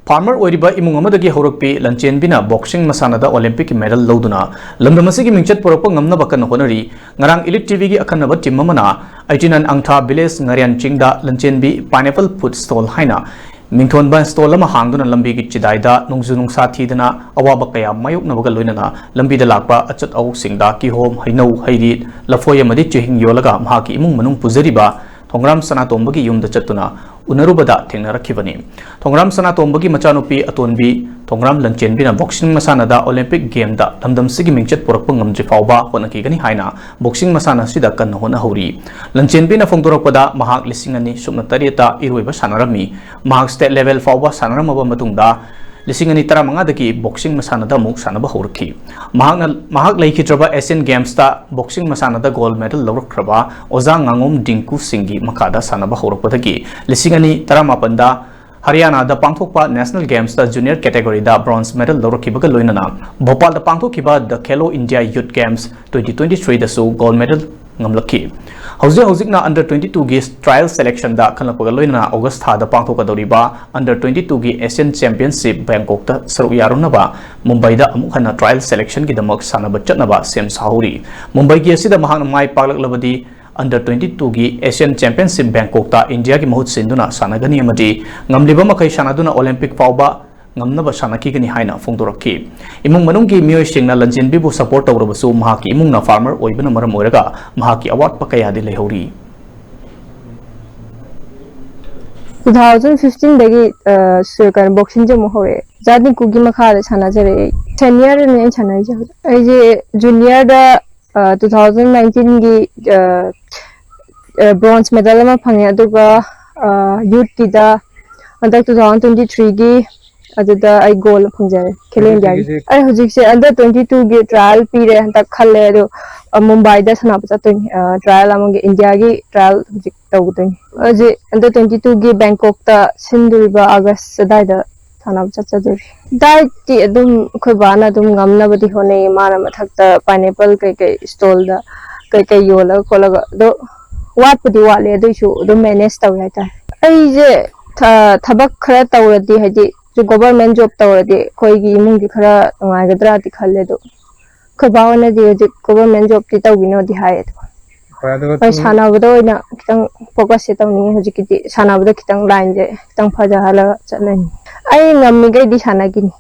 Farmer Oriba Imungamadagi Horopi, Lanchenbina, boxing masanada Olympic medal Loduna, Lamdamasigi Minchet Poropo Ngamnaba Honori, Ngarang ELITETV Akanaba Timamana, Aitinan Angta Biles, Ngarian Chingda, Lanchenbi, Pineapple Put Stall Haina, Minton Ban Stolama Hangduna Lambigi Chidaida, Nungzunung Satidana, Awabakaya, Mayuk Navagalunana, Lambi de Lapa, Achat Au Singda, Kihom, Haino, Haidit, Lafoya Madichi Yolaga, Mahaki Imung Manung Puzeriba, Tongram Sanatombagi Yum the Chatuna, Unarubada Tinara Kivani. Tongram Sanatombagi Machanupi Atonbi, Tongram Lanchenbina boxing masanada Olympic game da Lamdam Sigi Minchet Porpungam Jifauba, Honakigani Haina, boxing masana Sidakan Hona Hori. Lanchenbina Fongdoropada, Mahak Lissingani, Subnatarieta, Irweba Sanarami, Mahak state level Fauba Sanarama Matunda, Lissingani Taramangadaki, boxing masanada Muk Sanaba Horki. Mahak Laikitraba Asian Games ta boxing masanada gold medal Lorokraba, Ozang Angum Dinku Singi Makada Sanaba Horopataki, Lissingani Taramapanda, Haryana the Pangthokpa National Games the junior category da bronze medal Lorokibaga Loinana, Bhopal the Pangthokiba the Khelo India Youth Games 2023 the so gold medal Ngamlaki. Hozikna under 22 gi trial selection da Kanapaga Loinana August ha the Pangthoka Doriba under 22 gi Asian Championship Bangkok the Saruyarunaba, Mumbai da Amukhana trial selection gi the Mak Sanaba Chatnaba Sem Sahuri. Mumbai gi Sida Mahang Mai Palak Labadi under 22 gi Asian Championship Bangkok ta India gi mahut sinduna sanagani amadi ngamliba makai sanaduna Olympic fauba ngamnaba sanaki gani haina fongdoraki imung manung gi miyoi singna Lanchenbi bu support tawrabasu mahaki imung na farmer oibana maram oiraga mahaki award pakaya di lehori 2015 dagi surkar boxing jamu hore jadi kugi makha sana jare senior ne chana je junior da 2019 gi bronze medal ma phangya duga youth ki da under 2023 gi aduda ai gold phangja khele india ai hojik se under 22 gi trial pi re ta khalle do mumbai da sana pa to trial among india gi trial hojik tawdoi aje under 22 gi bangkok ta sinduriba august sadai da sana pa chaduri dai ti adum khobana adum ngamna badi hone mara mathakta pineapple kai stall da kai yola kolaga do wat pudi wale do chu do manage taw ya ta ai je thabak khara tawradi haji जो government job तौरदे कोईगी इमुंग की खरा नंगागद्रा ति खल्ले दो खबावने दि जे government job ति तौगिनो दि हाय तो सानाबदो ओइना खितंग focus से तौनी हजि किति सानाबदो खितंग line जे खितंग फजा हाला चलनि आई ngam mi gai di sana gini